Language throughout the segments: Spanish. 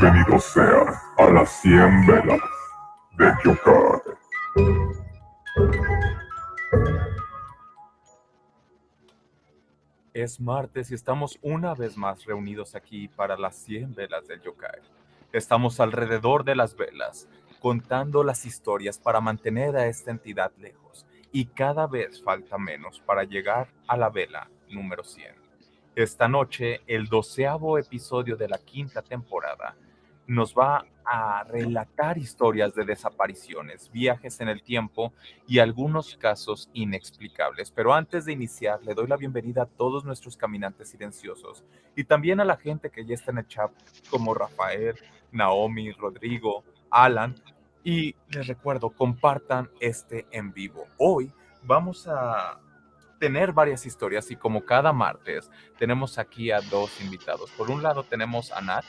Bienvenido seas a las 100 velas de Yokai. Es martes y estamos una vez más reunidos aquí para las 100 velas del Yokai. Estamos alrededor de las velas, contando las historias para mantener a esta entidad lejos, y cada vez falta menos para llegar a la vela número 100. Esta noche, el 12º episodio de la 5ª temporada nos va a relatar historias de desapariciones, viajes en el tiempo y algunos casos inexplicables. Pero antes de iniciar, le doy la bienvenida a todos nuestros caminantes silenciosos y también a la gente que ya está en el chat, como Rafael, Naomi, Rodrigo, Alan. Y les recuerdo, compartan este en vivo. Hoy vamos a tener varias historias y como cada martes tenemos aquí a dos invitados. Por un lado tenemos a Nat.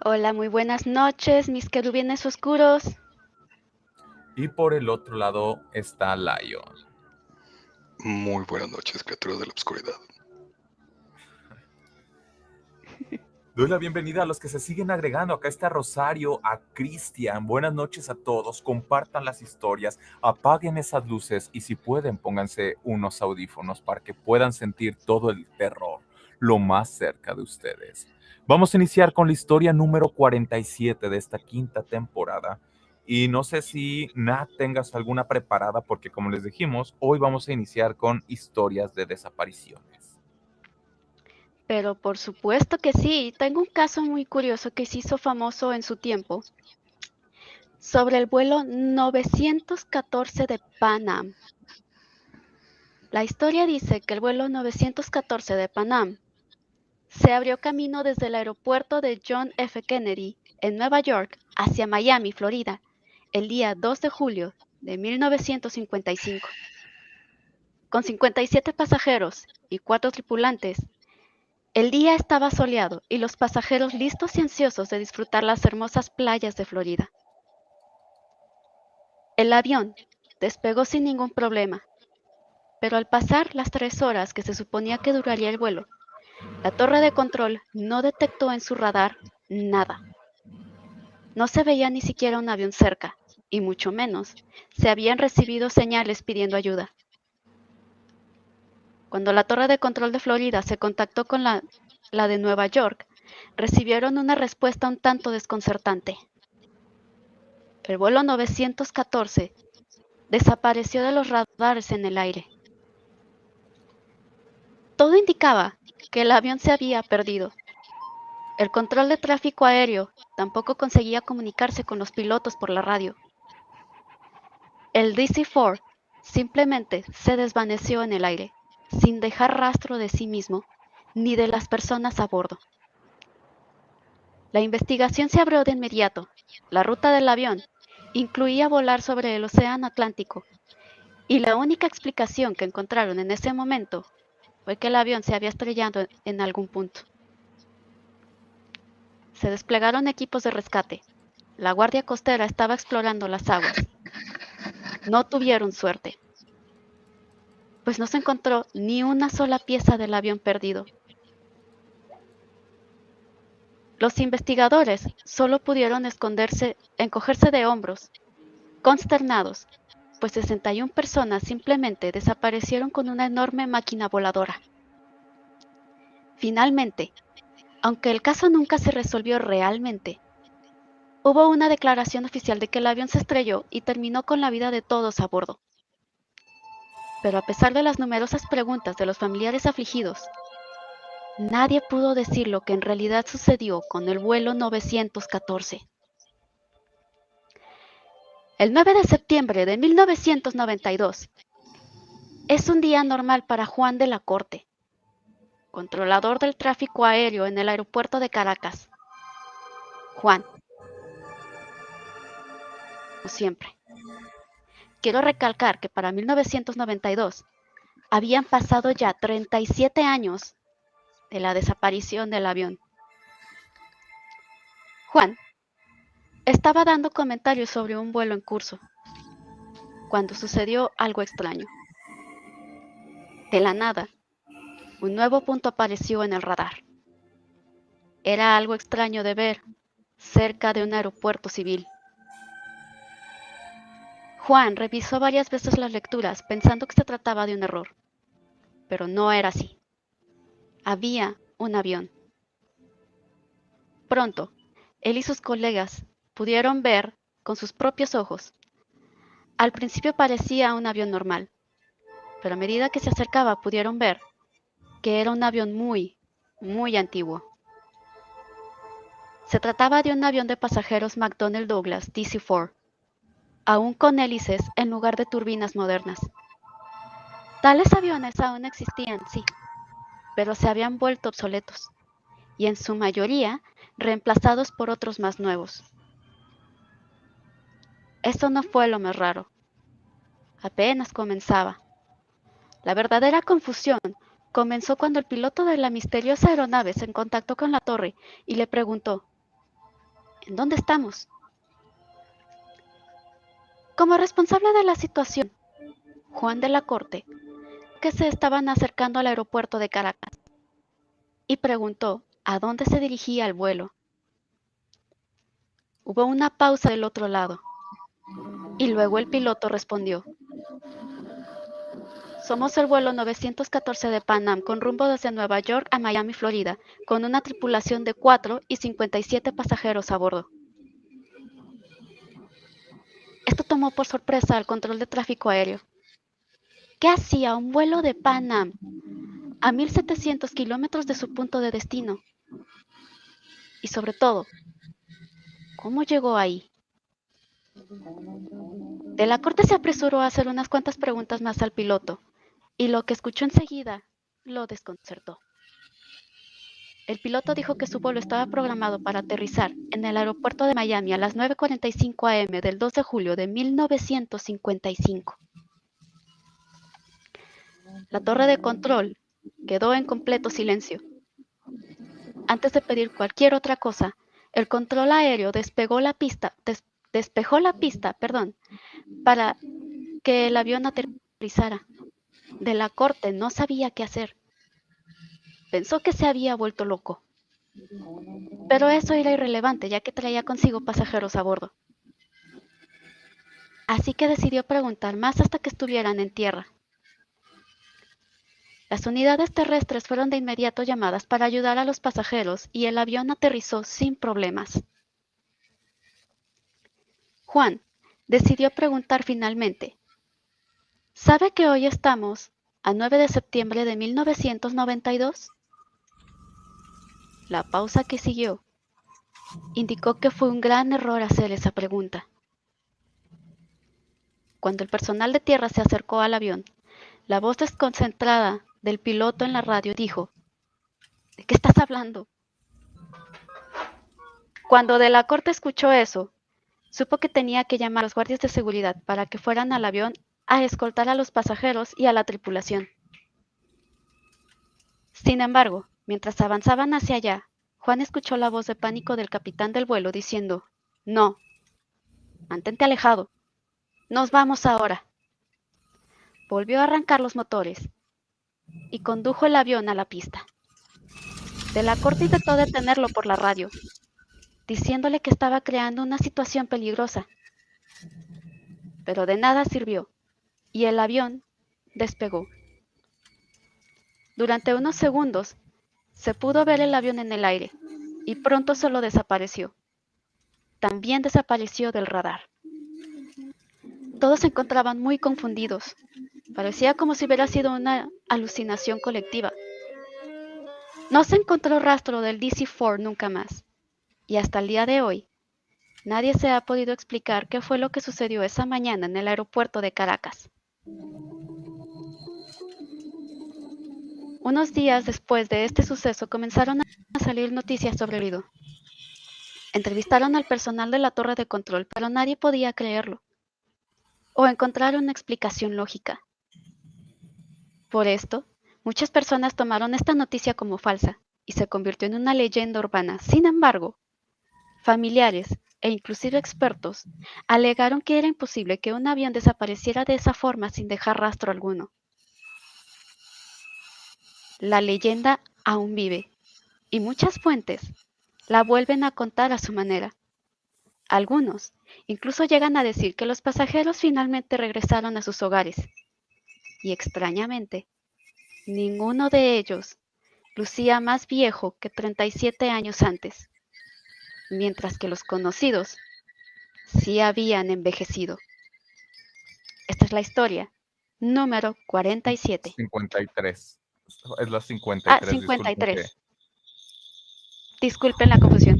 Hola, muy buenas noches, mis querubines oscuros. Y por el otro lado está Lion. Muy buenas noches, criaturas de la oscuridad. Doy la bienvenida a los que se siguen agregando. Acá está Rosario, a Cristian. Buenas noches a todos. Compartan las historias, apaguen esas luces y si pueden pónganse unos audífonos para que puedan sentir todo el terror lo más cerca de ustedes. Vamos a iniciar con la historia número 47 de esta 5ª temporada. Y no sé si Nat tengas alguna preparada porque como les dijimos, hoy vamos a iniciar con historias de desapariciones. Pero por supuesto que sí, tengo un caso muy curioso que se hizo famoso en su tiempo sobre el vuelo 914 de Pan Am. La historia dice que el vuelo 914 de Pan Am se abrió camino desde el aeropuerto de John F. Kennedy en Nueva York hacia Miami, Florida, el día 2 de julio de 1955. Con 57 pasajeros y 4 tripulantes, el día estaba soleado y los pasajeros listos y ansiosos de disfrutar las hermosas playas de Florida. El avión despegó sin ningún problema, pero al pasar las 3 horas que se suponía que duraría el vuelo, la torre de control no detectó en su radar nada. No se veía ni siquiera un avión cerca, y mucho menos se habían recibido señales pidiendo ayuda. Cuando la torre de control de Florida se contactó con la de Nueva York, recibieron una respuesta un tanto desconcertante. El vuelo 914 desapareció de los radares en el aire. Todo indicaba que el avión se había perdido. El control de tráfico aéreo tampoco conseguía comunicarse con los pilotos por la radio. El DC-4 simplemente se desvaneció en el aire, sin dejar rastro de sí mismo ni de las personas a bordo. La investigación se abrió de inmediato. La ruta del avión incluía volar sobre el Océano Atlántico, y la única explicación que encontraron en ese momento fue que el avión se había estrellado en algún punto. Se desplegaron equipos de rescate. La Guardia Costera estaba explorando las aguas. No tuvieron suerte, pues no se encontró ni una sola pieza del avión perdido. Los investigadores solo pudieron encogerse de hombros, consternados, pues 61 personas simplemente desaparecieron con una enorme máquina voladora. Finalmente, aunque el caso nunca se resolvió realmente, hubo una declaración oficial de que el avión se estrelló y terminó con la vida de todos a bordo. Pero a pesar de las numerosas preguntas de los familiares afligidos, nadie pudo decir lo que en realidad sucedió con el vuelo 914. El 9 de septiembre de 1992 es un día normal para Juan de la Corte, controlador del tráfico aéreo en el aeropuerto de Caracas. Juan, como siempre. Quiero recalcar que para 1992 habían pasado ya 37 años de la desaparición del avión. Juan estaba dando comentarios sobre un vuelo en curso, cuando sucedió algo extraño. De la nada, un nuevo punto apareció en el radar. Era algo extraño de ver cerca de un aeropuerto civil. Juan revisó varias veces las lecturas pensando que se trataba de un error, pero no era así. Había un avión. Pronto, él y sus colegas pudieron ver con sus propios ojos. Al principio parecía un avión normal, pero a medida que se acercaba pudieron ver que era un avión muy, muy antiguo. Se trataba de un avión de pasajeros McDonnell Douglas DC-4, aún con hélices en lugar de turbinas modernas. Tales aviones aún existían, sí, pero se habían vuelto obsoletos, y en su mayoría reemplazados por otros más nuevos. Eso no fue lo más raro. Apenas comenzaba. La verdadera confusión comenzó cuando el piloto de la misteriosa aeronave se contactó con la torre y le preguntó: ¿en dónde estamos? Como responsable de la situación, Juan de la Corte, que se estaban acercando al aeropuerto de Caracas, y preguntó a dónde se dirigía el vuelo. Hubo una pausa del otro lado, y luego el piloto respondió: somos el vuelo 914 de Pan Am con rumbo desde Nueva York a Miami, Florida, con una tripulación de 4 y 57 pasajeros a bordo. Esto tomó por sorpresa al control de tráfico aéreo. ¿Qué hacía un vuelo de Pan Am a 1.700 kilómetros de su punto de destino? Y sobre todo, ¿cómo llegó ahí? De la Corte se apresuró a hacer unas cuantas preguntas más al piloto, y lo que escuchó enseguida lo desconcertó. El piloto dijo que su vuelo estaba programado para aterrizar en el aeropuerto de Miami a las 9:45 am del 2 de julio de 1955. La torre de control quedó en completo silencio. Antes de pedir cualquier otra cosa, el control aéreo despejó la pista, para que el avión aterrizara. De la Corte no sabía qué hacer. Pensó que se había vuelto loco. Pero eso era irrelevante, ya que traía consigo pasajeros a bordo. Así que decidió preguntar más hasta que estuvieran en tierra. Las unidades terrestres fueron de inmediato llamadas para ayudar a los pasajeros y el avión aterrizó sin problemas. Juan decidió preguntar finalmente: ¿sabe que hoy estamos a 9 de septiembre de 1992? La pausa que siguió indicó que fue un gran error hacer esa pregunta. Cuando el personal de tierra se acercó al avión, la voz desconcentrada del piloto en la radio dijo: ¿de qué estás hablando? Cuando de la Corte escuchó eso, supo que tenía que llamar a los guardias de seguridad para que fueran al avión a escoltar a los pasajeros y a la tripulación. Sin embargo, mientras avanzaban hacia allá, Juan escuchó la voz de pánico del capitán del vuelo diciendo: no, mantente alejado, nos vamos ahora. Volvió a arrancar los motores y condujo el avión a la pista. De la Corte intentó detenerlo por la radio, diciéndole que estaba creando una situación peligrosa. Pero de nada sirvió, y el avión despegó. Durante unos segundos, se pudo ver el avión en el aire, y pronto solo desapareció. También desapareció del radar. Todos se encontraban muy confundidos. Parecía como si hubiera sido una alucinación colectiva. No se encontró rastro del DC-4 nunca más, y hasta el día de hoy, nadie se ha podido explicar qué fue lo que sucedió esa mañana en el aeropuerto de Caracas. Unos días después de este suceso comenzaron a salir noticias sobre el ruido. Entrevistaron al personal de la torre de control, pero nadie podía creerlo o encontrar una explicación lógica. Por esto, muchas personas tomaron esta noticia como falsa y se convirtió en una leyenda urbana. Sin embargo, familiares e inclusive expertos alegaron que era imposible que un avión desapareciera de esa forma sin dejar rastro alguno. La leyenda aún vive y muchas fuentes la vuelven a contar a su manera. Algunos incluso llegan a decir que los pasajeros finalmente regresaron a sus hogares. Y extrañamente, ninguno de ellos lucía más viejo que 37 años antes, mientras que los conocidos sí habían envejecido. Esta es la historia número 47. 53. Es la Ah, 53, disculpen que 53. Disculpen la confusión.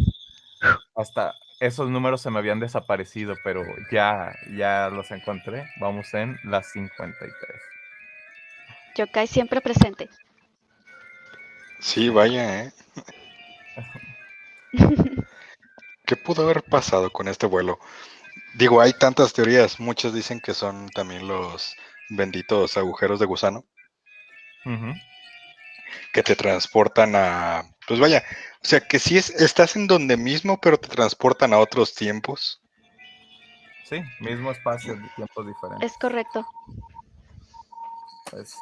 hasta esos números se me habían desaparecido, pero ya los encontré. Vamos en la 53. Yokai siempre presente. Sí, vaya, ¿eh? ¿Qué pudo haber pasado con este vuelo? Digo, hay tantas teorías. Muchos dicen que son también los benditos agujeros de gusano Ujú. que te transportan a... Pues vaya, o sea, que sí estás en donde mismo, pero te transportan a otros tiempos. Sí, mismo espacio, tiempos diferentes. Es correcto. Pues,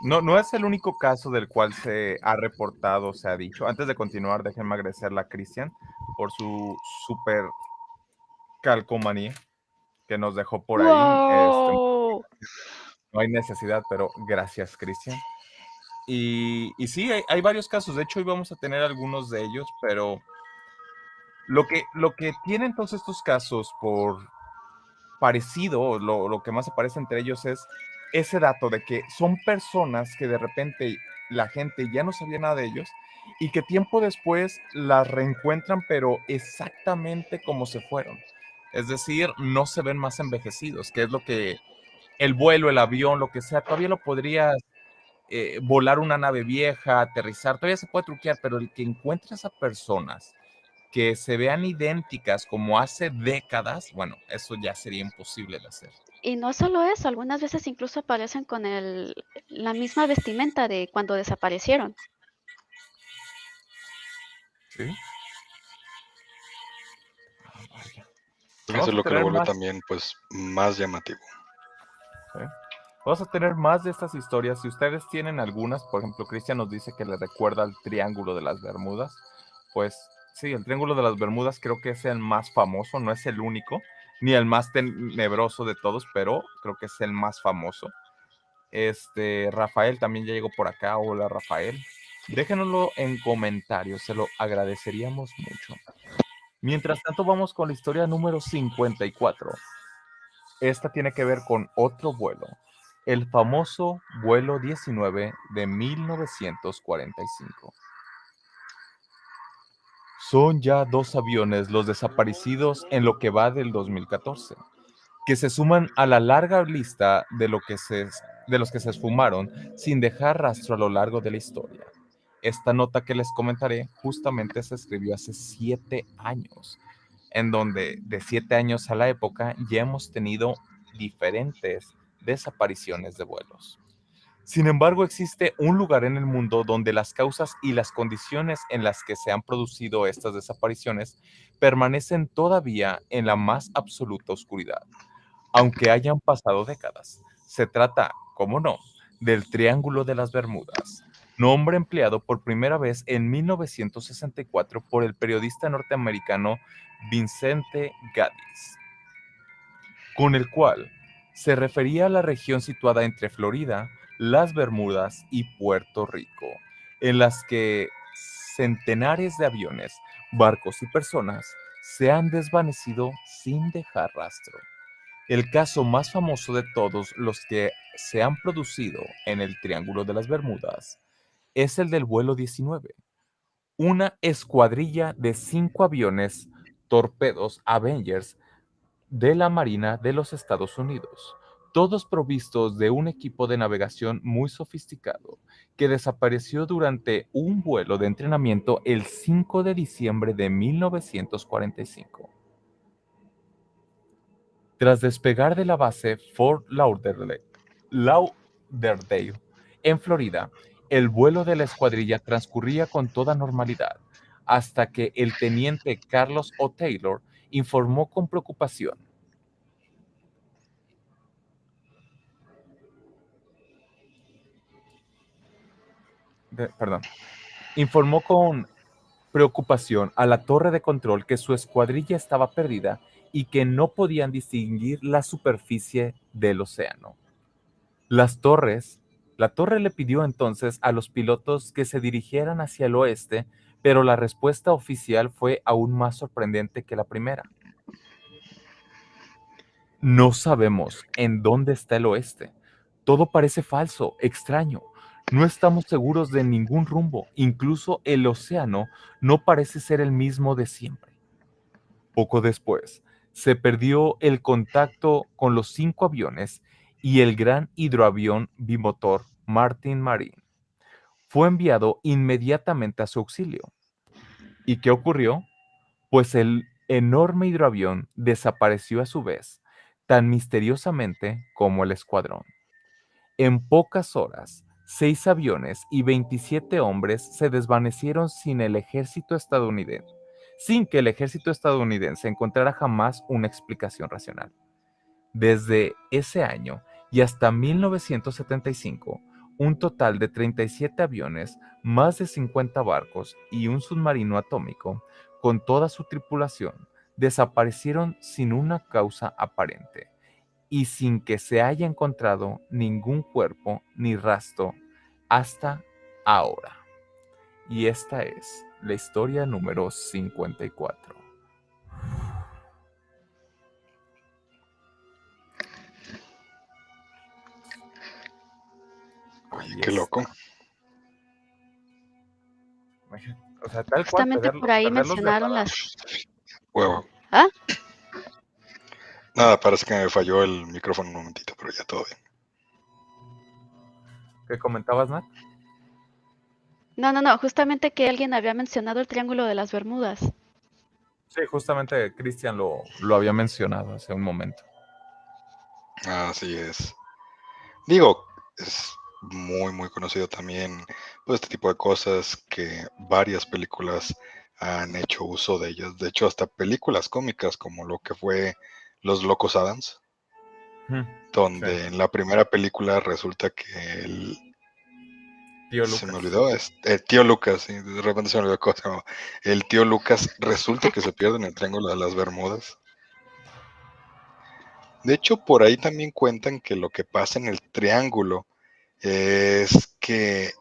no es el único caso del cual se ha reportado, se ha dicho. Antes de continuar, déjenme agradecerle a Cristian por su super calcomanía que nos dejó por ahí. ¡Wow! No hay necesidad, pero gracias, Cristian. Y sí, hay varios casos. De hecho, hoy vamos a tener algunos de ellos, pero lo que tienen todos estos casos por parecido, lo que más se parece entre ellos es ese dato de que son personas que de repente la gente ya no sabía nada de ellos y que tiempo después las reencuentran, pero exactamente como se fueron. Es decir, no se ven más envejecidos, que es lo que el vuelo, el avión, lo que sea, todavía lo podrías volar una nave vieja, aterrizar, todavía se puede truquear, pero el que encuentres a personas que se vean idénticas como hace décadas, bueno, eso ya sería imposible de hacer. Y no solo eso, algunas veces incluso aparecen con la misma vestimenta de cuando desaparecieron. ¿Sí? Ah, vaya. Eso Vamos es a lo que lo tener vuelve más, también, pues, más llamativo. ¿sí? Vamos a tener más de estas historias. Si ustedes tienen algunas, por ejemplo, Cristian nos dice que le recuerda al Triángulo de las Bermudas. Pues sí, el Triángulo de las Bermudas creo que es el más famoso, no es el único, ni el más tenebroso de todos, pero creo que es el más famoso. Rafael también ya llegó por acá. Hola, Rafael. Déjenoslo en comentarios, se lo agradeceríamos mucho. Mientras tanto, vamos con la historia número 54. Esta tiene que ver con otro vuelo, el famoso vuelo 19 de 1945. Son ya 2 aviones los desaparecidos en lo que va del 2014, que se suman a la larga lista de los que se esfumaron sin dejar rastro a lo largo de la historia. Esta nota que les comentaré justamente se escribió hace 7 años, en donde de 7 años a la época ya hemos tenido diferentes desapariciones de vuelos. Sin embargo, existe un lugar en el mundo donde las causas y las condiciones en las que se han producido estas desapariciones permanecen todavía en la más absoluta oscuridad, aunque hayan pasado décadas. Se trata, como no, del Triángulo de las Bermudas, nombre empleado por primera vez en 1964 por el periodista norteamericano Vincente Gaddis, con el cual se refería a la región situada entre Florida, las Bermudas y Puerto Rico, en las que centenares de aviones, barcos y personas se han desvanecido sin dejar rastro. El caso más famoso de todos los que se han producido en el Triángulo de las Bermudas es el del vuelo 19, una escuadrilla de 5 aviones torpedos Avengers de la Marina de los Estados Unidos, todos provistos de un equipo de navegación muy sofisticado, que desapareció durante un vuelo de entrenamiento el 5 de diciembre de 1945. Tras despegar de la base Fort Lauderdale, en Florida, el vuelo de la escuadrilla transcurría con toda normalidad, hasta que el teniente Carlos O. Taylor informó con preocupación. Perdón. Informó con preocupación a la torre de control que su escuadrilla estaba perdida y que no podían distinguir la superficie del océano. La torre le pidió entonces a los pilotos que se dirigieran hacia el oeste, pero la respuesta oficial fue aún más sorprendente que la primera. No sabemos en dónde está el oeste. Todo parece falso, extraño. No estamos seguros de ningún rumbo. Incluso el océano no parece ser el mismo de siempre. Poco después, se perdió el contacto con los 5 aviones y el gran hidroavión bimotor Martin Marine fue enviado inmediatamente a su auxilio. ¿Y qué ocurrió? Pues el enorme hidroavión desapareció a su vez, tan misteriosamente como el escuadrón. En pocas horas, 6 aviones y 27 hombres se desvanecieron sin que el ejército estadounidense encontrara jamás una explicación racional. Desde ese año y hasta 1975, un total de 37 aviones, más de 50 barcos y un submarino atómico, con toda su tripulación, desaparecieron sin una causa aparente y sin que se haya encontrado ningún cuerpo ni rastro hasta ahora. Y esta es la historia número 54. Oye, Y qué loco. O sea, tal cual, Justamente por ahí perderlos de mencionaron radar. las... Huevo. ¿Ah? Nada, parece que me falló el micrófono un momentito, pero ya todo bien. ¿Qué comentabas, Nat? No, justamente que alguien había mencionado el Triángulo de las Bermudas. Sí, justamente Cristian lo había mencionado hace un momento. Así es. Digo, es muy, muy conocido también, pues, este tipo de cosas que varias películas han hecho uso de ellas. De hecho, hasta películas cómicas como lo que fue Los Locos Adams, donde Sí. en la primera película resulta que Tío se me Lucas. olvidó, el tío Lucas, sí, de repente se me olvidó cómo se llamaba. El tío Lucas resulta que se pierde en el Triángulo de las Bermudas. De hecho, por ahí también cuentan que lo que pasa en el triángulo es que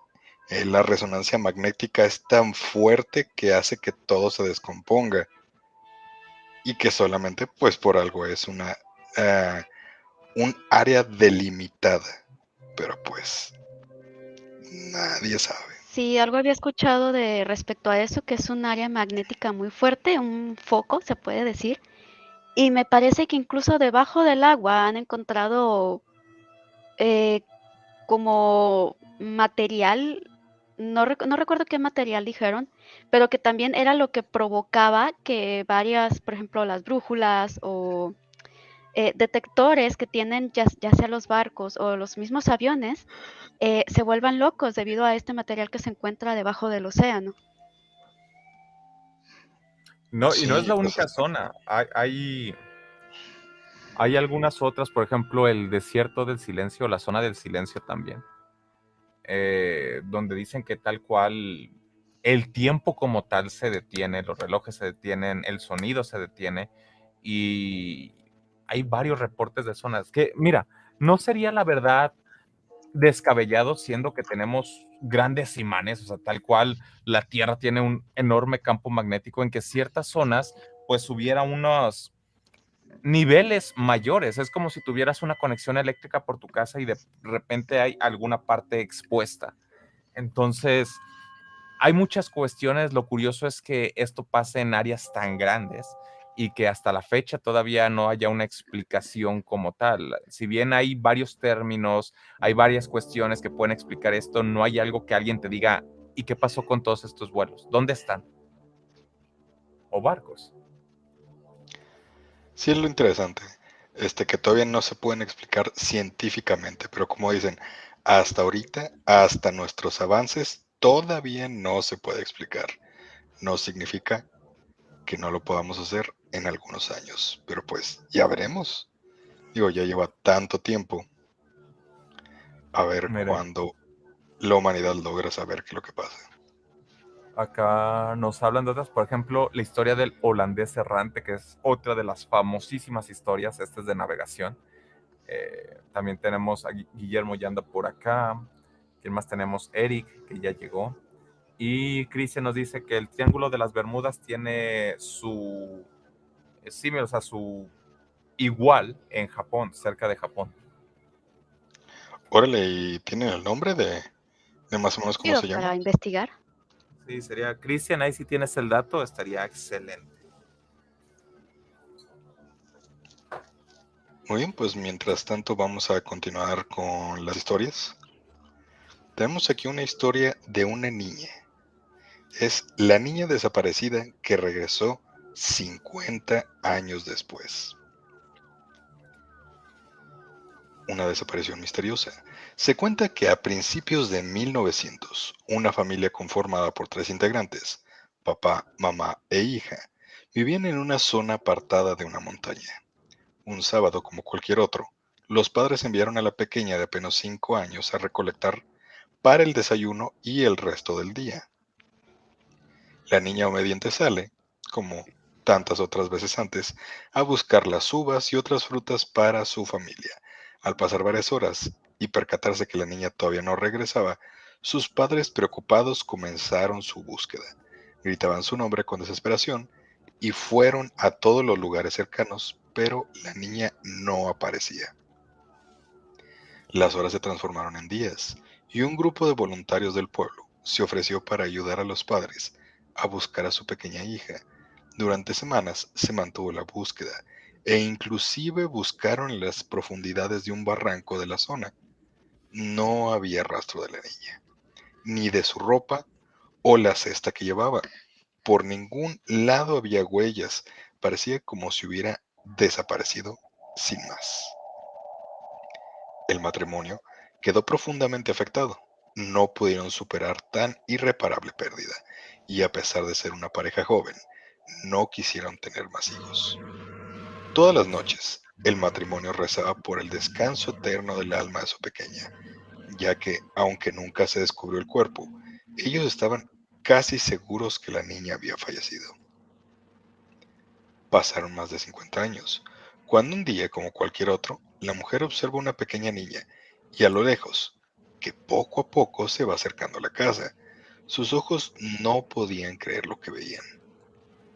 la resonancia magnética es tan fuerte que hace que todo se descomponga y que solamente pues por algo es un área delimitada, pero pues nadie sabe. Sí, algo había escuchado de respecto a eso, que es un área magnética muy fuerte, un foco, se puede decir. Y me parece que incluso debajo del agua han encontrado eh, como material, no recuerdo qué material dijeron, pero que también era lo que provocaba que varias, por ejemplo, las brújulas o detectores que tienen ya sea los barcos o los mismos aviones, se vuelvan locos debido a este material que se encuentra debajo del océano. No, y no es Sí, la pues única zona. Hay algunas otras, por ejemplo, el desierto del silencio, la zona del silencio también, donde dicen que tal cual el tiempo como tal se detiene, los relojes se detienen, el sonido se detiene y hay varios reportes de zonas que, mira, no sería la verdad descabellado siendo que tenemos grandes imanes, o sea, tal cual la Tierra tiene un enorme campo magnético en que ciertas zonas pues hubiera unos niveles mayores. Es como si tuvieras una conexión eléctrica por tu casa y de repente hay alguna parte expuesta. Entonces, hay muchas cuestiones. Lo curioso es que esto pase en áreas tan grandes y que hasta la fecha todavía no haya una explicación como tal. Si bien hay varios términos, hay varias cuestiones que pueden explicar esto, no hay algo que alguien te diga, ¿y qué pasó con todos estos vuelos? ¿Dónde están? O barcos. sí es lo interesante, que todavía no se pueden explicar científicamente, pero como dicen, hasta ahorita, hasta nuestros avances, todavía no se puede explicar. No significa que no lo podamos hacer en algunos años, pero pues ya veremos. Digo, ya lleva tanto tiempo, a ver Mire, cuándo la humanidad logra saber qué es lo que pasa. Acá nos hablan de otras, por ejemplo, la historia del holandés errante, que es otra de las famosísimas historias. Esta es de navegación. También tenemos a Guillermo ya anda por acá. ¿Quién más tenemos? Eric, que ya llegó. Y Cristian nos dice que el Triángulo de las Bermudas tiene su símil, o sea, su igual en Japón, cerca de Japón. Órale, ¿y tienen el nombre de más o menos cómo Pido se llama? para investigar. Sí, sería Cristian, ahí si tienes el dato, estaría excelente. Muy bien, pues mientras tanto vamos a continuar con las historias. Tenemos aquí una historia de una niña. Es la niña desaparecida que regresó 50 años después. Una desaparición misteriosa. Se cuenta que a principios de 1900, una familia conformada por 3 integrantes, papá, mamá e hija, vivían en una zona apartada de una montaña. Un sábado como cualquier otro, los padres enviaron a la pequeña de apenas 5 años a recolectar para el desayuno y el resto del día. La niña obediente sale, como tantas otras veces antes, a buscar las uvas y otras frutas para su familia. Al pasar varias horas y percatarse que la niña todavía no regresaba, sus padres preocupados comenzaron su búsqueda. Gritaban su nombre con desesperación y fueron a todos los lugares cercanos, pero la niña no aparecía. Las horas se transformaron en días y un grupo de voluntarios del pueblo se ofreció para ayudar a los padres a buscar a su pequeña hija. Durante semanas se mantuvo la búsqueda e inclusive buscaron en las profundidades de un barranco de la zona. No había rastro de la niña, ni de su ropa o la cesta que llevaba. Por ningún lado había huellas. Parecía como si hubiera desaparecido sin más. El matrimonio quedó profundamente afectado. No pudieron superar tan irreparable pérdida y a pesar de ser una pareja joven, no quisieron tener más hijos. Todas las noches, el matrimonio rezaba por el descanso eterno del alma de su pequeña, ya que, aunque nunca se descubrió el cuerpo, ellos estaban casi seguros que la niña había fallecido. Pasaron más de 50 años, cuando un día, como cualquier otro, la mujer observa una pequeña niña y a lo lejos, que poco a poco se va acercando a la casa. Sus ojos no podían creer lo que veían.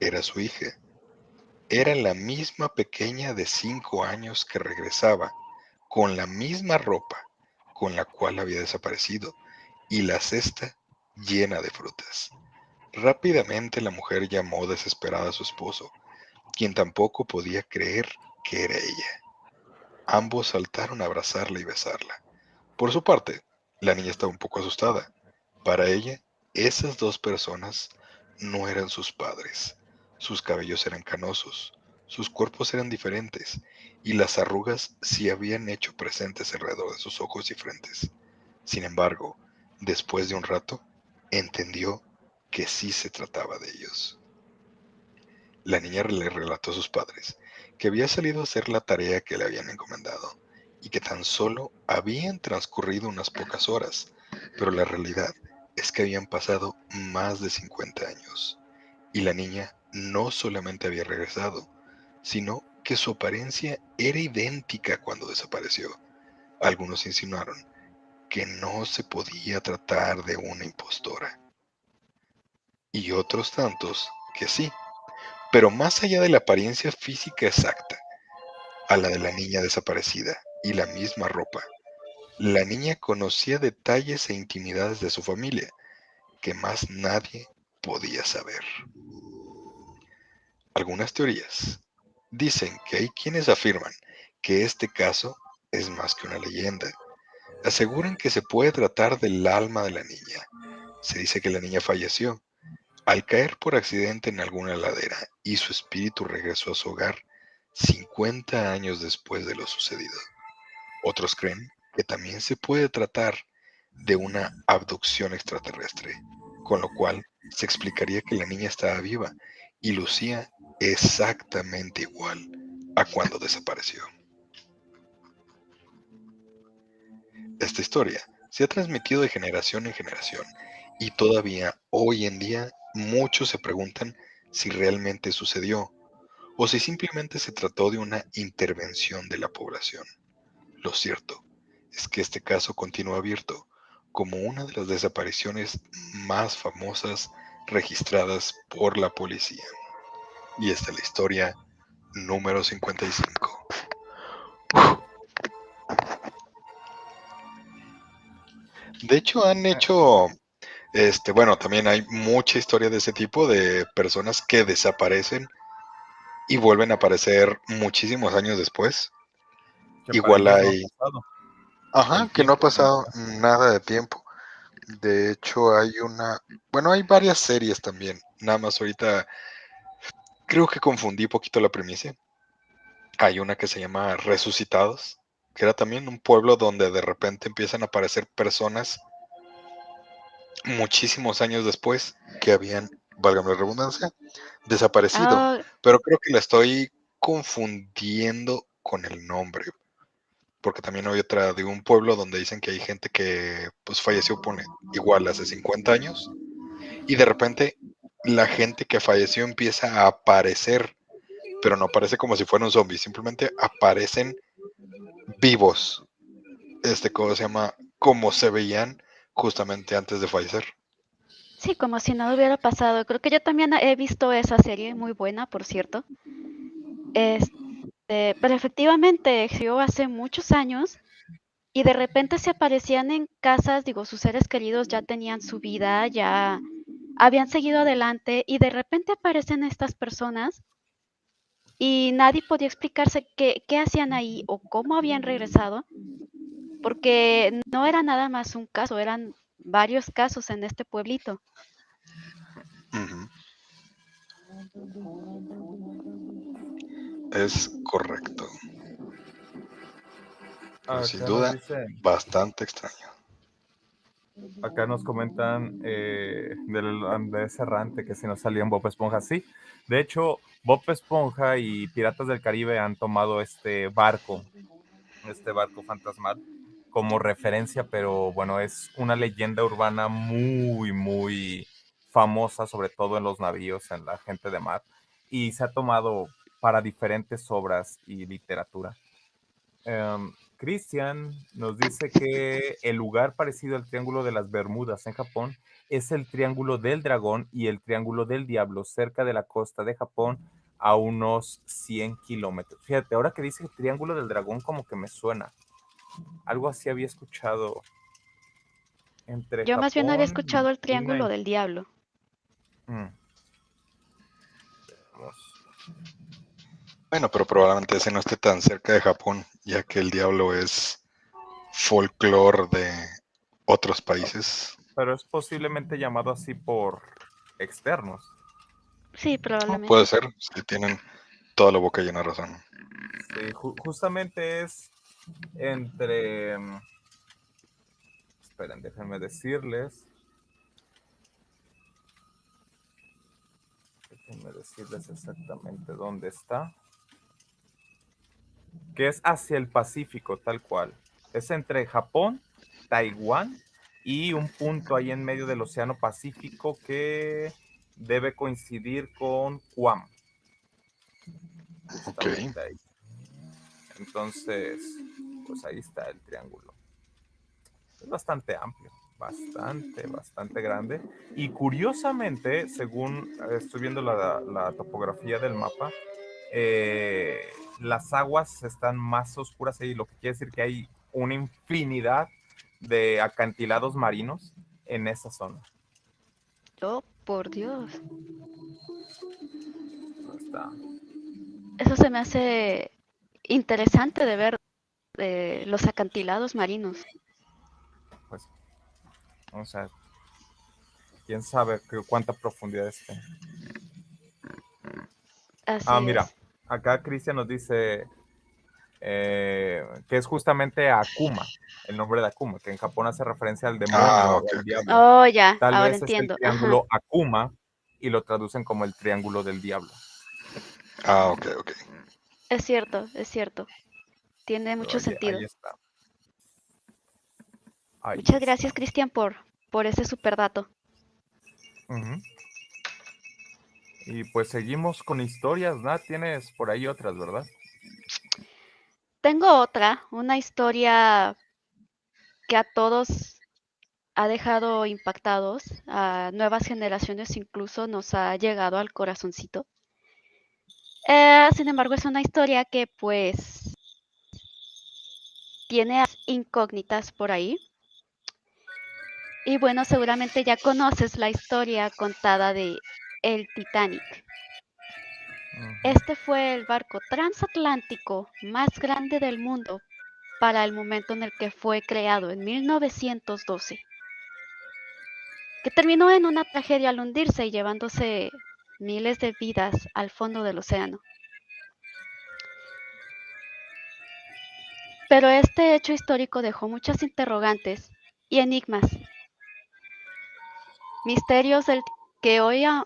Era su hija. Era la misma pequeña de 5 años que regresaba, con la misma ropa con la cual había desaparecido y la cesta llena de frutas. Rápidamente la mujer llamó desesperada a su esposo, quien tampoco podía creer que era ella. Ambos saltaron a abrazarla y besarla. Por su parte, la niña estaba un poco asustada. Para ella, esas dos personas no eran sus padres. Sus cabellos eran canosos, sus cuerpos eran diferentes, y las arrugas se habían hecho presentes alrededor de sus ojos y frentes. Sin embargo, después de un rato, entendió que sí se trataba de ellos. La niña le relató a sus padres que había salido a hacer la tarea que le habían encomendado y que tan solo habían transcurrido unas pocas horas, pero la realidad es que habían pasado más de 50 años y la niña no solamente había regresado, sino que su apariencia era idéntica cuando desapareció. Algunos insinuaron que no se podía tratar de una impostora y otros tantos que sí. Pero más allá de la apariencia física exacta, a la de la niña desaparecida y la misma ropa, la niña conocía detalles e intimidades de su familia que más nadie podía saber. Algunas teorías dicen que hay quienes afirman que este caso es más que una leyenda. Aseguran que se puede tratar del alma de la niña. Se dice que la niña falleció al caer por accidente en alguna ladera y su espíritu regresó a su hogar 50 años después de lo sucedido. Otros creen que también se puede tratar de una abducción extraterrestre, con lo cual se explicaría que la niña estaba viva y lucía exactamente igual a cuando desapareció. Esta historia se ha transmitido de generación en generación Y todavía hoy en día muchos se preguntan si realmente sucedió o si simplemente se trató de una intervención de la población. Lo cierto es que este caso continúa abierto como una de las desapariciones más famosas registradas por la policía. Y esta es la historia número 55. De hecho, han hecho, bueno, también hay mucha historia de ese tipo de personas que desaparecen y vuelven a aparecer muchísimos años después. Que para Igual ellos no ha hay, pasado. ajá, El que no ha tiempo que no pasado pasa. nada de tiempo. De hecho, hay varias series también. Nada más ahorita creo que confundí un poquito la premisa. Hay una que se llama Resucitados, que era también un pueblo donde de repente empiezan a aparecer personas muchísimos años después que habían, válgame la redundancia, desaparecido. Ah, Pero creo que la estoy confundiendo con el nombre, porque también hay otra de un pueblo donde dicen que hay gente que pues falleció, pone igual hace 50 años, y de repente la gente que falleció empieza a aparecer, pero no aparece como si fuera un zombie, simplemente aparecen vivos, ¿cómo se llama? Como se veían justamente antes de fallecer. sí, como si nada hubiera pasado. Creo que yo también he visto esa serie, muy buena, por cierto. Pero efectivamente, existió hace muchos años y de repente se aparecían en casas, digo, sus seres queridos ya tenían su vida, ya habían seguido adelante y de repente aparecen estas personas y nadie podía explicarse qué hacían ahí o cómo habían regresado, porque no era nada más un caso, eran varios casos en este pueblito. Ujú. Es correcto, pero sin Acá nos duda dicen, bastante extraño. acá nos comentan del Andrés Errante que si no salía en Bob Esponja. Sí, de hecho, Bob Esponja y Piratas del Caribe han tomado este barco fantasmal, como referencia, pero bueno, es una leyenda urbana muy, muy famosa, sobre todo en los navíos, en la gente de mar, y se ha tomado para diferentes obras y literatura. Christian nos dice que el lugar parecido al Triángulo de las Bermudas en Japón es el Triángulo del Dragón y el Triángulo del Diablo cerca de la costa de Japón a unos 100 kilómetros. Fíjate, ahora que dice Triángulo del Dragón como que me suena. Algo así había escuchado entre Yo más bien había Japón y escuchado el China Triángulo del Diablo. Mm, veamos. Bueno, pero probablemente ese no esté tan cerca de Japón, ya que el diablo es folclore de otros países. Pero es posiblemente llamado así por externos. Sí, Oh, puede probablemente. ser, si tienen toda la boca llena de razón. Sí, justamente es entre... esperen, déjenme decirles. Déjenme decirles exactamente dónde está. Que es hacia el Pacífico, tal cual. Es entre Japón, Taiwán y un punto ahí en medio del Océano Pacífico que debe coincidir con Guam, Ok, justamente ahí. Entonces, pues ahí está el triángulo. Es bastante amplio, bastante grande. Y curiosamente, según estoy viendo la topografía del mapa, las aguas están más oscuras ahí, lo que quiere decir que hay una infinidad de acantilados marinos en esa zona. Oh, por Dios. Está, Eso se me hace interesante de ver los acantilados marinos. pues, o sea, quién sabe cuánta profundidad esté. Ah, Así mira, es. acá Cristian nos dice que es justamente Akuma, el nombre de Akuma, que en Japón hace referencia al demonio ok, o al ok. diablo. Oh, ya, Tal ahora vez es el entiendo. Ajá, triángulo Akuma y lo traducen como el triángulo del diablo. Ok, ok. es cierto, es cierto. Tiene Pero mucho ahí sentido. está, ahí Muchas gracias, está. Cristian, por ese super dato. Ujú. Y pues seguimos con historias, ¿no? Tienes por ahí otras, ¿verdad? Tengo otra, una historia que a todos ha dejado impactados, a nuevas generaciones incluso nos ha llegado al corazoncito. Sin embargo, es una historia que pues tiene incógnitas por ahí. Y bueno, seguramente ya conoces la historia contada de el Titanic. Ujú. Este fue el barco transatlántico más grande del mundo para el momento en el que fue creado, en 1912, que terminó en una tragedia al hundirse y llevándose miles de vidas al fondo del océano. Pero este hecho histórico dejó muchas interrogantes y enigmas, misterios que hoy aún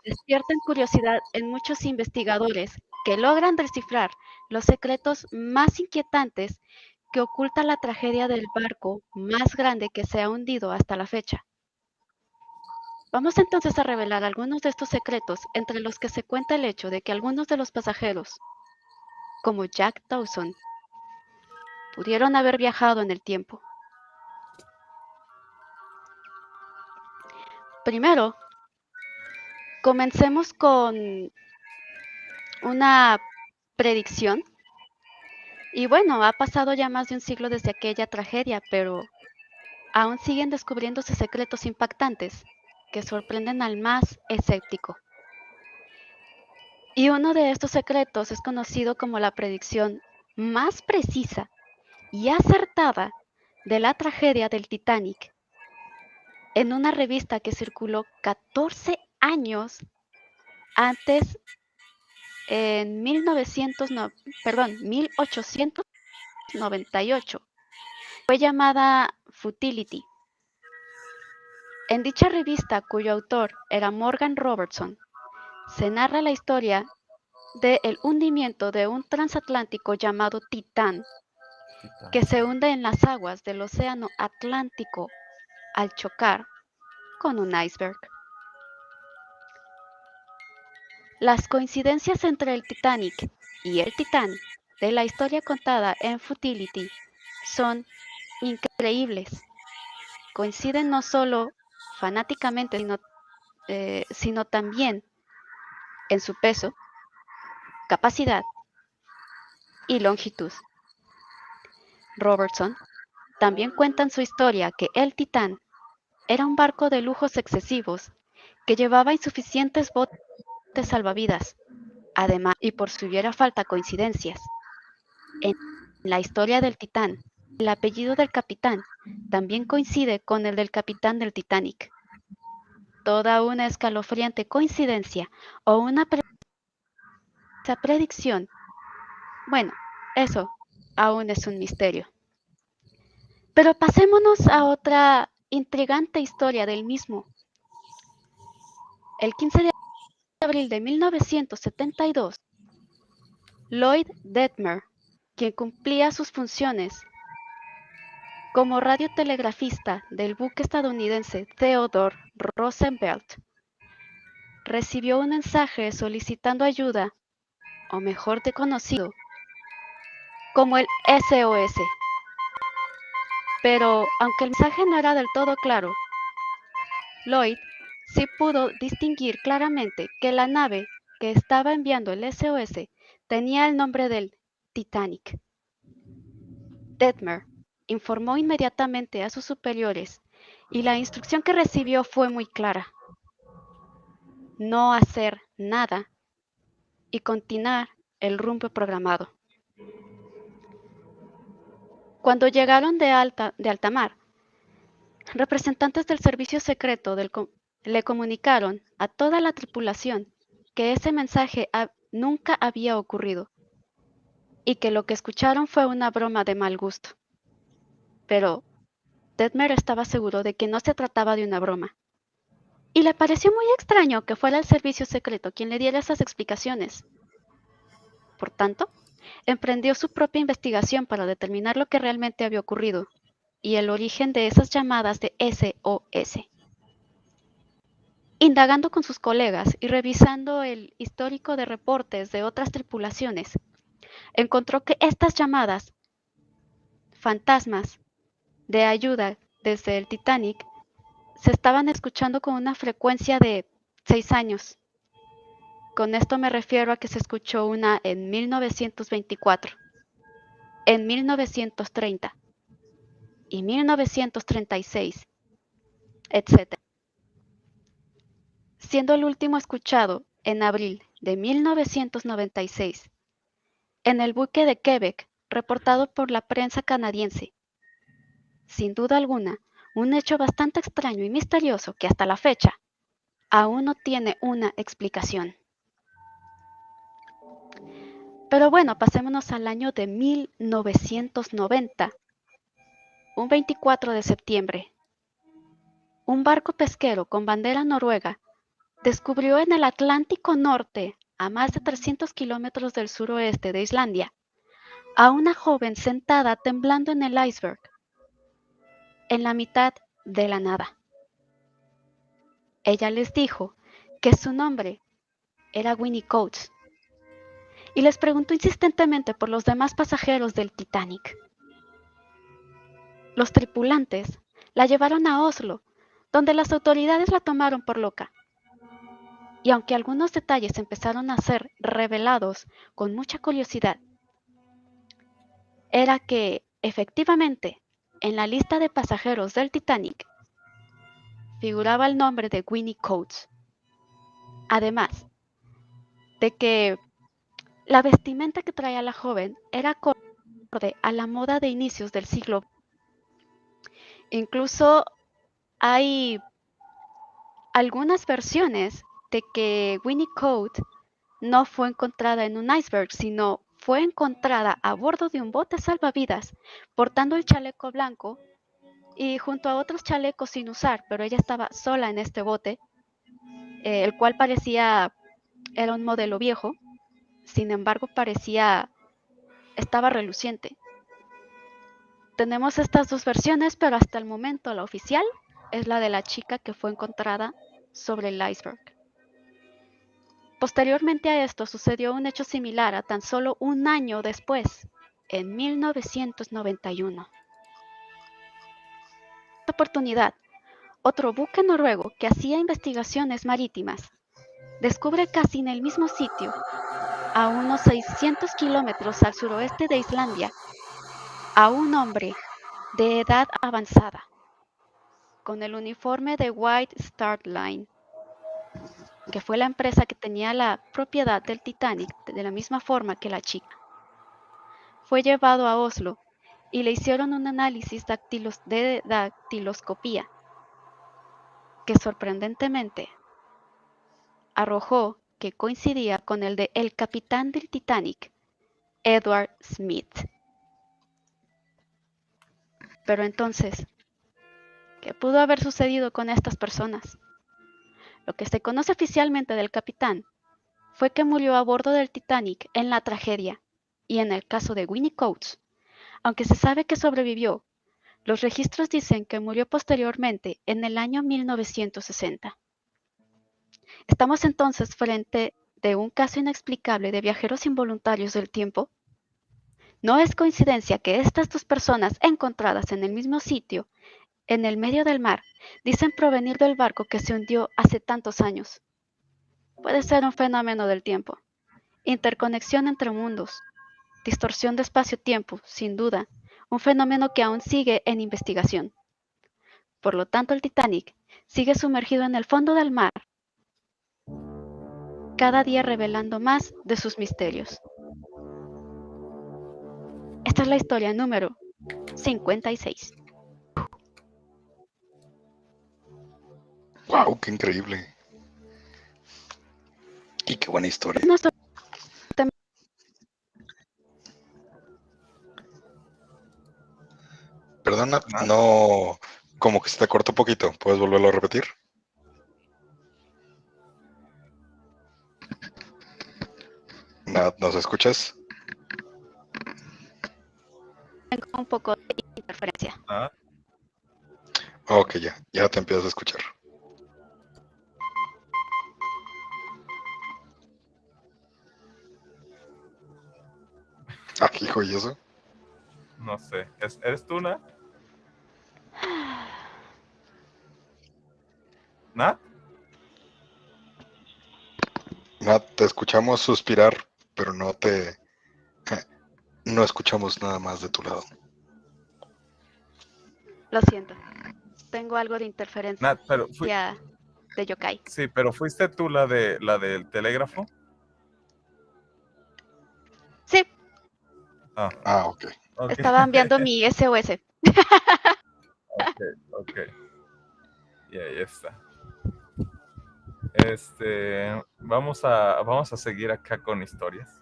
despiertan curiosidad en muchos investigadores que logran descifrar los secretos más inquietantes que oculta la tragedia del barco más grande que se ha hundido hasta la fecha. Vamos entonces a revelar algunos de estos secretos, entre los que se cuenta el hecho de que algunos de los pasajeros, como Jack Dawson, pudieron haber viajado en el tiempo. Primero, comencemos con una predicción. Y bueno, ha pasado ya más de un siglo desde aquella tragedia, pero aún siguen descubriéndose secretos impactantes que sorprenden al más escéptico. Y uno de estos secretos es conocido como la predicción más precisa y acertada de la tragedia del Titanic, en una revista que circuló 14 años antes, en 1898. Fue llamada Futility. En dicha revista, cuyo autor era Morgan Robertson, se narra la historia del hundimiento de un transatlántico llamado Titán, que se hunde en las aguas del océano Atlántico al chocar con un iceberg. Las coincidencias entre el Titanic y el Titán de la historia contada en Futility son increíbles. Coinciden no solo fanáticamente, sino también en su peso, capacidad y longitud. Robertson también cuenta en su historia que el Titán era un barco de lujos excesivos que llevaba insuficientes botes salvavidas. Además, y por si hubiera falta coincidencias, en la historia del Titán, el apellido del capitán también coincide con el del capitán del Titanic. Toda una escalofriante coincidencia o una predicción. Bueno, eso aún es un misterio. Pero pasémonos a otra intrigante historia del mismo. El 15 de abril de 1972, Lloyd Detmer, quien cumplía sus funciones como radiotelegrafista del buque estadounidense Theodore Roosevelt, recibió un mensaje solicitando ayuda, o mejor conocido como el SOS. Pero aunque el mensaje no era del todo claro, Lloyd sí pudo distinguir claramente que la nave que estaba enviando el SOS tenía el nombre del Titanic. Detmer informó inmediatamente a sus superiores y la instrucción que recibió fue muy clara: no hacer nada y continuar el rumbo programado. Cuando llegaron de alta mar, representantes del servicio secreto le comunicaron a toda la tripulación que ese mensaje nunca había ocurrido y que lo que escucharon fue una broma de mal gusto. Pero Detmer estaba seguro de que no se trataba de una broma, y le pareció muy extraño que fuera el servicio secreto quien le diera esas explicaciones. Por tanto, emprendió su propia investigación para determinar lo que realmente había ocurrido y el origen de esas llamadas de SOS. Indagando con sus colegas y revisando el histórico de reportes de otras tripulaciones, encontró que estas llamadas fantasmas de ayuda desde el Titanic se estaban escuchando con una frecuencia de 6 años. Con esto me refiero a que se escuchó una en 1924, en 1930 y 1936, etc. Siendo el último escuchado en abril de 1996 en el buque de Quebec, reportado por la prensa canadiense. Sin duda alguna, un hecho bastante extraño y misterioso que hasta la fecha aún no tiene una explicación. Pero bueno, pasémonos al año de 1990. Un 24 de septiembre, un barco pesquero con bandera noruega descubrió en el Atlántico Norte, a más de 300 kilómetros del suroeste de Islandia, a una joven sentada temblando en el iceberg, en la mitad de la nada. Ella les dijo que su nombre era Winnie Coates y les preguntó insistentemente por los demás pasajeros del Titanic. Los tripulantes la llevaron a Oslo, donde las autoridades la tomaron por loca. Y aunque algunos detalles empezaron a ser revelados con mucha curiosidad, era que, efectivamente, en la lista de pasajeros del Titanic figuraba el nombre de Winnie Coates. Además de que la vestimenta que traía la joven era acorde a la moda de inicios del siglo. Incluso hay algunas versiones de que Winnie Coates no fue encontrada en un iceberg, sino fue encontrada a bordo de un bote salvavidas, portando el chaleco blanco y junto a otros chalecos sin usar, pero ella estaba sola en este bote, el cual era un modelo viejo, sin embargo estaba reluciente. Tenemos estas dos versiones, pero hasta el momento la oficial es la de la chica que fue encontrada sobre el iceberg. Posteriormente a esto sucedió un hecho similar a tan solo un año después, en 1991. En esta oportunidad, otro buque noruego que hacía investigaciones marítimas descubre casi en el mismo sitio, a unos 600 kilómetros al suroeste de Islandia, a un hombre de edad avanzada, con el uniforme de White Star Line, que fue la empresa que tenía la propiedad del Titanic de la misma forma que la chica. Fue llevado a Oslo y le hicieron un análisis de dactiloscopía que sorprendentemente arrojó que coincidía con el de el capitán del Titanic, Edward Smith. Pero entonces, ¿qué pudo haber sucedido con estas personas? Lo que se conoce oficialmente del capitán fue que murió a bordo del Titanic en la tragedia, y en el caso de Winnie Coates, aunque se sabe que sobrevivió, los registros dicen que murió posteriormente en el año 1960. ¿Estamos entonces frente de un caso inexplicable de viajeros involuntarios del tiempo? No es coincidencia que estas dos personas encontradas en el mismo sitio, en el medio del mar, dicen provenir del barco que se hundió hace tantos años. Puede ser un fenómeno del tiempo, interconexión entre mundos, distorsión de espacio-tiempo, sin duda, un fenómeno que aún sigue en investigación. Por lo tanto, el Titanic sigue sumergido en el fondo del mar, cada día revelando más de sus misterios. Esta es la historia número 56. ¡Wow! ¡Qué increíble! Y qué buena historia. Es nuestro tema. Perdona, no, como que se te cortó poquito. ¿Puedes volverlo a repetir? ¿Nos escuchas? Tengo un poco de interferencia. ¿Ah? Ok, ya te empiezas a escuchar. Ah, hijo, ¿y eso? No sé. ¿Eres tú, Nat? ¿Nat? Nat, te escuchamos suspirar, pero no escuchamos nada más de tu lado. Lo siento. Tengo algo de interferencia Nat, pero de yokai. sí, pero ¿fuiste tú la del telégrafo? Sí, Ah, ok. Ok. estaba enviando mi SOS. Ok. Y ahí está. Vamos a seguir acá con historias.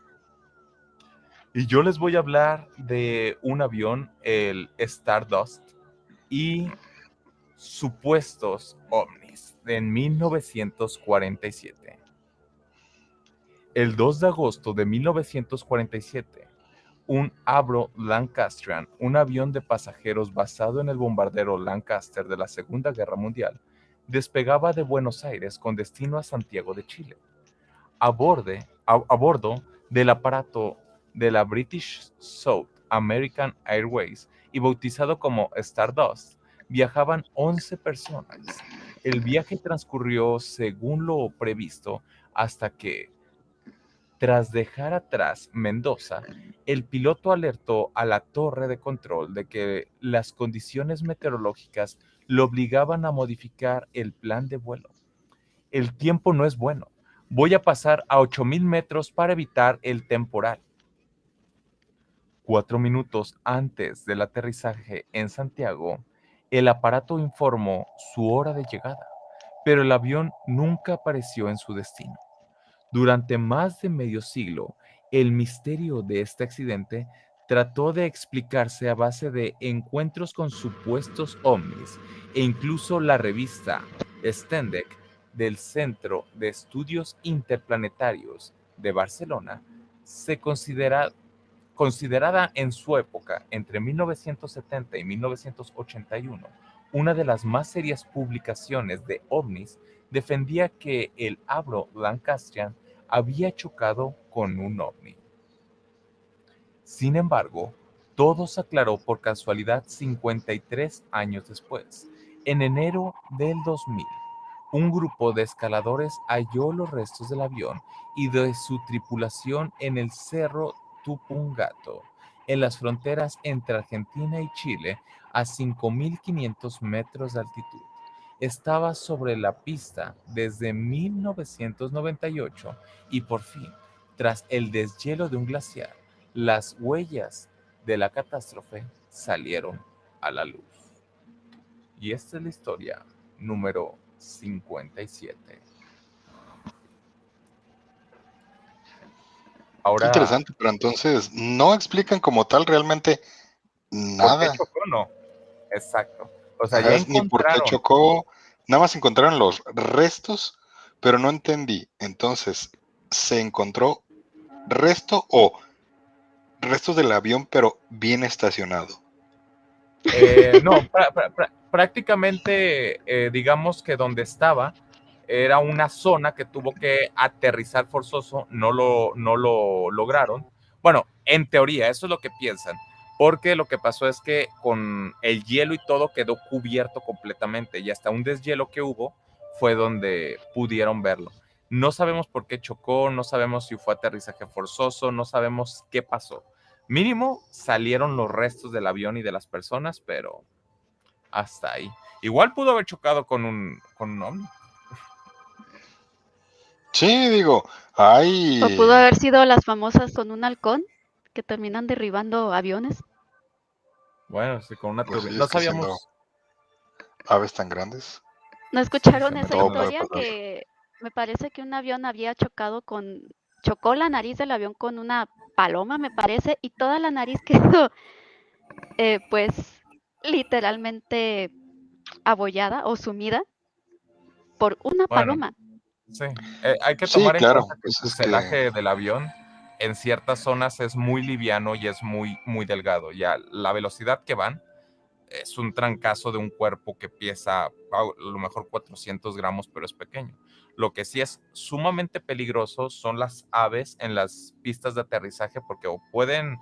Y yo les voy a hablar de un avión, el Stardust, y supuestos ovnis en 1947. El 2 de agosto de 1947, un Avro Lancastrian, un avión de pasajeros basado en el bombardero Lancaster de la Segunda Guerra Mundial, despegaba de Buenos Aires con destino a Santiago de Chile. A bordo del aparato de la British South American Airways y bautizado como Stardust, viajaban 11 personas. El viaje transcurrió según lo previsto hasta que, tras dejar atrás Mendoza, el piloto alertó a la torre de control de que las condiciones meteorológicas lo obligaban a modificar el plan de vuelo. El tiempo no es bueno. Voy a pasar a 8,000 metros para evitar el temporal. 4 minutos antes del aterrizaje en Santiago, el aparato informó su hora de llegada, pero el avión nunca apareció en su destino. Durante más de medio siglo, el misterio de este accidente trató de explicarse a base de encuentros con supuestos ovnis e incluso la revista Stendek del Centro de Estudios Interplanetarios de Barcelona se considerada en su época, entre 1970 y 1981, una de las más serias publicaciones de ovnis, defendía que el Avro Lancastrian había chocado con un ovni. Sin embargo, todo se aclaró por casualidad 53 años después. En enero del 2000, un grupo de escaladores halló los restos del avión y de su tripulación en el Cerro Tupungato, en las fronteras entre Argentina y Chile, a 5.500 metros de altitud. Estaba sobre la pista desde 1998 y por fin, tras el deshielo de un glaciar, las huellas de la catástrofe salieron a la luz. Y esta es la historia número 57. Qué Ahora, interesante, pero entonces no explican como tal realmente ¿por qué nada. chocó? No, exacto. O sea, ya Ajá, ni por qué encontraron. chocó, nada más encontraron los restos, pero no entendí. Entonces, ¿se encontró resto o restos del avión, pero bien estacionado? No, prácticamente, digamos que donde estaba era una zona que tuvo que aterrizar forzoso, no lo lograron. Bueno, en teoría, eso es lo que piensan, porque lo que pasó es que con el hielo y todo quedó cubierto completamente y hasta un deshielo que hubo fue donde pudieron verlo. No sabemos por qué chocó, no sabemos si fue aterrizaje forzoso, no sabemos qué pasó. Mínimo salieron los restos del avión y de las personas, pero hasta ahí. Igual pudo haber chocado con un ovni. Sí, digo, O pudo hay, haber sido las famosas con un halcón que terminan derribando aviones. Bueno, sí, con una pues turbina. sí, No es que siendo sabíamos. aves tan grandes, ¿No Sí, escucharon esa todo puede historia pasar. que me parece que un avión había chocó la nariz del avión con una paloma, me parece, y toda la nariz quedó, pues, literalmente abollada o sumida por una Bueno, paloma? sí. Hay que Sí, tomar en claro, cuenta que el pues es que fuselaje del avión en ciertas zonas es muy liviano y es muy, muy delgado. Ya la velocidad que van es un trancazo de un cuerpo que pesa a lo mejor 400 gramos, pero es pequeño. Lo que sí es sumamente peligroso son las aves en las pistas de aterrizaje porque o pueden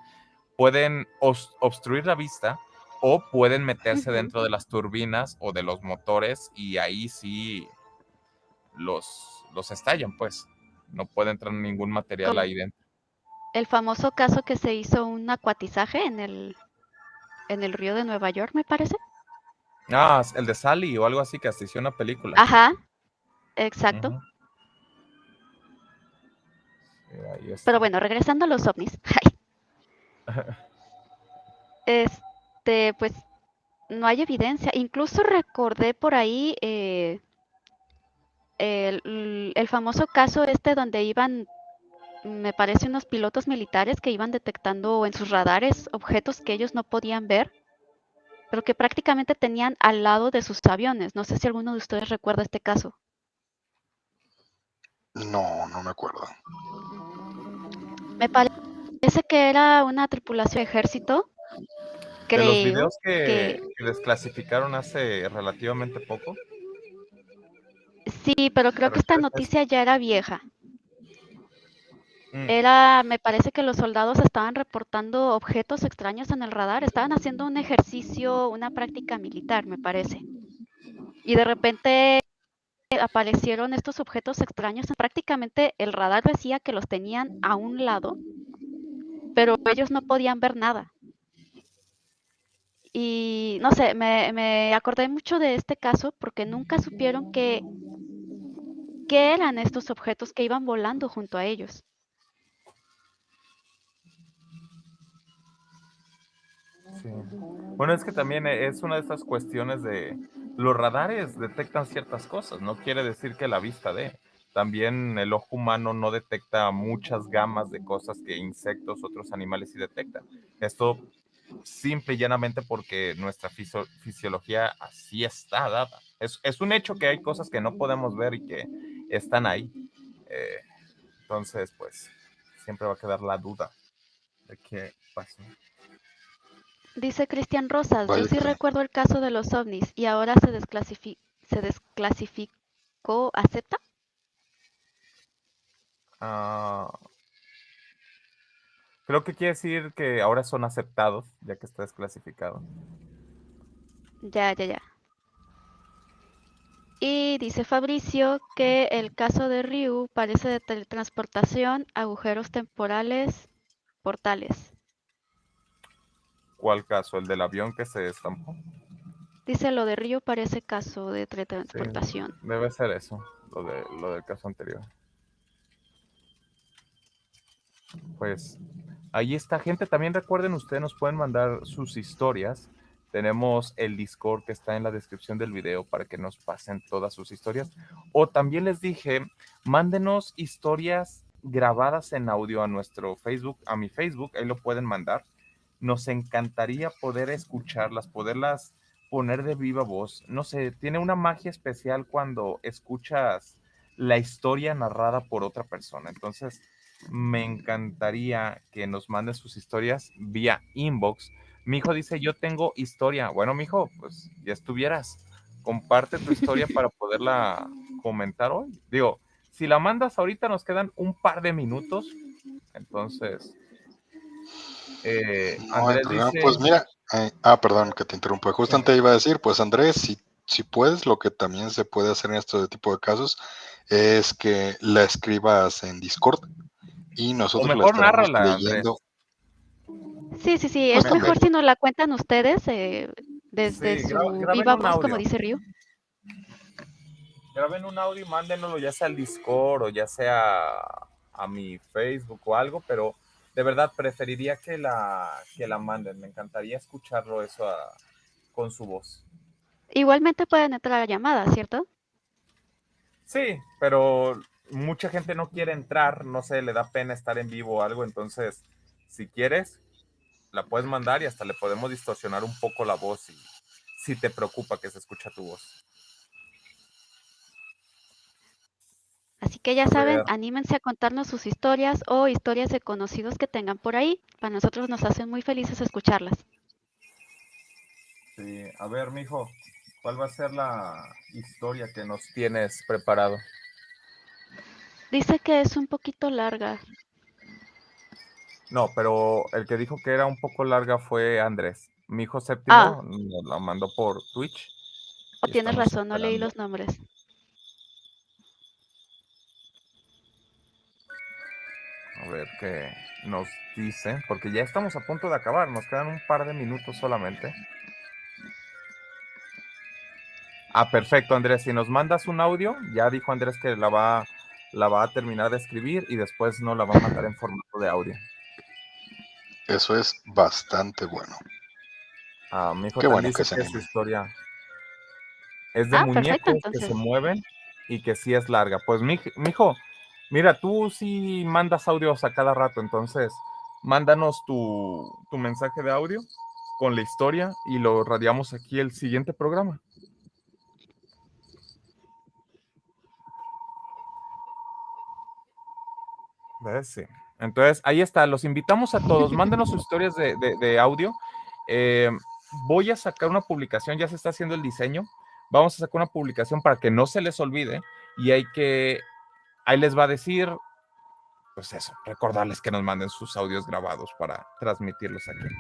pueden obstruir la vista o pueden meterse Ujú. dentro de las turbinas o de los motores y ahí sí los estallan, pues. No puede entrar ningún material Como ahí dentro. el famoso caso que se hizo un acuatizaje en el río de Nueva York, me parece. Ah, el de Sally o algo así que hasta hizo una película. Ajá, exacto. Ujú. Sí, ahí Pero está. bueno, regresando a los ovnis. Pues no hay evidencia. Incluso recordé por ahí el famoso caso este donde iban, me parece, unos pilotos militares que iban detectando en sus radares objetos que ellos no podían ver, pero que prácticamente tenían al lado de sus aviones. No sé si alguno de ustedes recuerda este caso. No, no me acuerdo. Me parece que era una tripulación de ejército, De los creo videos que que desclasificaron hace relativamente poco, sí, pero ¿te creo que esta refieres a eso? noticia ya era vieja. Mm, Me parece que los soldados estaban reportando objetos extraños en el radar, estaban haciendo un ejercicio, una práctica militar, me parece. Y de repente aparecieron estos objetos extraños. Prácticamente el radar decía que los tenían a un lado, pero ellos no podían ver nada. Y no sé, me acordé mucho de este caso porque nunca supieron qué eran estos objetos que iban volando junto a ellos. sí. Bueno, es que también es una de estas cuestiones de los radares detectan ciertas cosas, no quiere decir que la vista dé. También el ojo humano no detecta muchas gamas de cosas que insectos, otros animales sí detectan. Esto simple y llanamente porque nuestra fisiología así está dada. Es un hecho que hay cosas que no podemos ver y que están ahí. Eh, entonces, pues, siempre va a quedar la duda de qué pasó. Dice Cristian Rosas, yo Vaya sí que sí. recuerdo el caso de los ovnis y ahora se desclasificó, ¿acepta? Ah, creo que quiere decir que ahora son aceptados, ya que está desclasificado. Ya, ya, ya. Y dice Fabricio que el caso de Ryu parece de teletransportación, agujeros temporales, portales. ¿Cuál caso? ¿El del avión que se estampó? Dice lo de Ryu parece caso de Sí, teletransportación. debe ser eso, lo del caso anterior. Pues ahí está, gente. También recuerden, ustedes nos pueden mandar sus historias. Tenemos el Discord que está en la descripción del video para que nos pasen todas sus historias. O también les dije, mándenos historias grabadas en audio a nuestro Facebook, a mi Facebook, ahí lo pueden mandar. Nos encantaría poder escucharlas, poderlas poner de viva voz. No sé, tiene una magia especial cuando escuchas la historia narrada por otra persona. Entonces, me encantaría que nos manden sus historias vía inbox. Mi hijo dice, yo tengo historia. Bueno, mi hijo, pues ya estuvieras. Comparte tu historia para poderla comentar hoy. Digo, si la mandas ahorita nos quedan un par de minutos. Entonces, No hay Andrés problema. dice, Pues mira, perdón que te interrumpa. Justo antes iba a decir, pues Andrés, si puedes, lo que también se puede hacer en este tipo de casos es que la escribas en Discord y o nosotros la mejor estaremos nárrala, Andrés. leyendo. Sí, sí, sí, es Pues mejor también. si nos la cuentan ustedes desde Sí, su graben viva un voz, como audio. dice Ryu. Graben un audio y mándenlo ya sea al Discord o ya sea a mi Facebook o algo, pero de verdad preferiría que la manden. Me encantaría escucharlo eso con su voz. Igualmente pueden entrar a llamadas, ¿cierto? Sí, pero mucha gente no quiere entrar, no sé, le da pena estar en vivo o algo, entonces si quieres, la puedes mandar y hasta le podemos distorsionar un poco la voz si te preocupa que se escucha tu voz. Así que ya A saben, ver, anímense a contarnos sus historias o historias de conocidos que tengan por ahí. Para nosotros nos hacen muy felices escucharlas. sí, a ver, mijo, ¿cuál va a ser la historia que nos tienes preparado? Dice que es un poquito larga. No, pero el que dijo que era un poco larga fue Andrés. Mi hijo Ah, séptimo nos la mandó por Twitch y tienes estamos razón, no leí esperando los nombres. a ver qué nos dice, porque ya estamos a punto de acabar, nos quedan un par de minutos solamente. Ah, perfecto, Andrés. Si nos mandas un audio, ya dijo Andrés que la va a terminar de escribir y después nos la va a mandar en formato de audio. Eso es bastante bueno. Ah, mi hijo Qué también bueno que dice se que su animen. historia es de Ah, perfecto, muñecos que se entonces. mueven y que sí es larga. Pues mijo, mira, tú sí mandas audios a cada rato, entonces mándanos tu mensaje de audio con la historia y lo radiamos aquí el siguiente programa. ¿Ves? Sí. Entonces, ahí está. Los invitamos a todos. Mándenos sus historias de audio. Eh, Voy a sacar una publicación. Ya se está haciendo el diseño. Vamos a sacar una publicación para que no se les olvide. Y ahí les va a decir, pues eso, recordarles que nos manden sus audios grabados para transmitirlos aquí.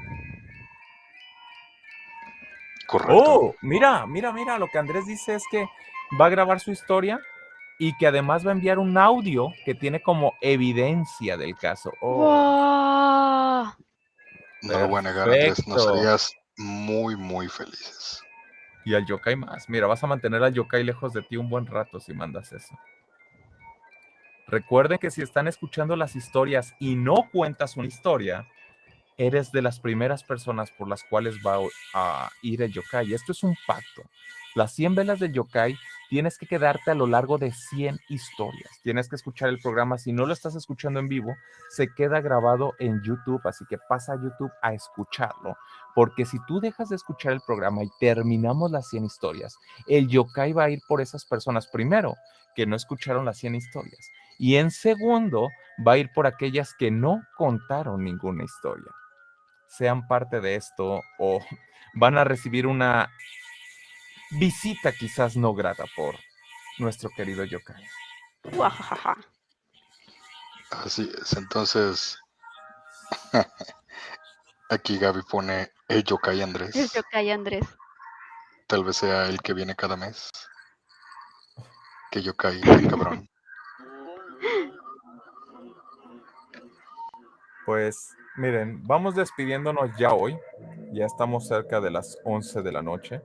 Correcto. Oh, mira. Lo que Andrés dice es que va a grabar su historia y que además va a enviar un audio que tiene como evidencia del caso. Oh, ¡Wow! No lo voy a negar, Andrés. Nos perfecto. harías muy, muy felices. Y al yokai más. Mira, vas a mantener al yokai lejos de ti un buen rato si mandas eso. Recuerden que si están escuchando las historias y no cuentas una historia, eres de las primeras personas por las cuales va a ir el yokai. Esto es un pacto. Las 100 velas del yokai tienes que quedarte a lo largo de 100 historias. Tienes que escuchar el programa. Si no lo estás escuchando en vivo, se queda grabado en YouTube. Así que pasa a YouTube a escucharlo. Porque si tú dejas de escuchar el programa y terminamos las 100 historias, el yokai va a ir por esas personas primero que no escucharon las 100 historias. Y en segundo, va a ir por aquellas que no contaron ninguna historia. Sean parte de esto o van a recibir una visita quizás no grata por nuestro querido yokai. ¡Guajajaja! Así es. Entonces, aquí Gaby pone el yokai El Andrés. yokai Andrés. Tal vez sea el que viene cada mes. Que yokai tan cabrón. Pues miren, vamos despidiéndonos ya hoy. Ya estamos cerca de las 11 de la noche.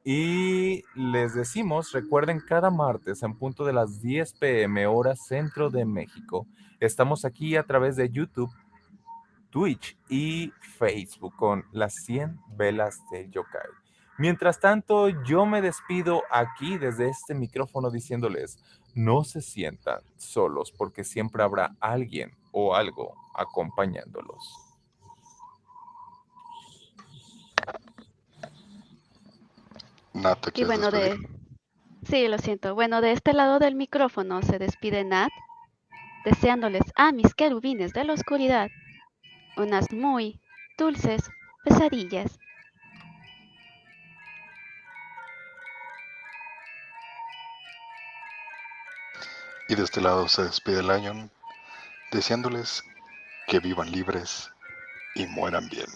Y les decimos, recuerden, cada martes en punto de las 10 p.m. hora centro de México. Estamos aquí a través de YouTube, Twitch y Facebook con las 100 velas del yokai. Mientras tanto, yo me despido aquí desde este micrófono diciéndoles, no se sientan solos porque siempre habrá alguien o algo acompañándolos. Nat, ¿te Y quieres bueno, despedir? sí, lo siento. Bueno, de este lado del micrófono se despide Nat, deseándoles a mis querubines de la oscuridad unas muy dulces pesadillas. Y de este lado se despide Lion, deseándoles que vivan libres y mueran bien.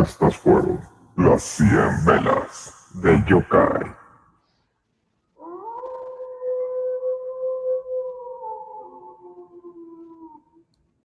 Estas fueron las 100 velas del yokai.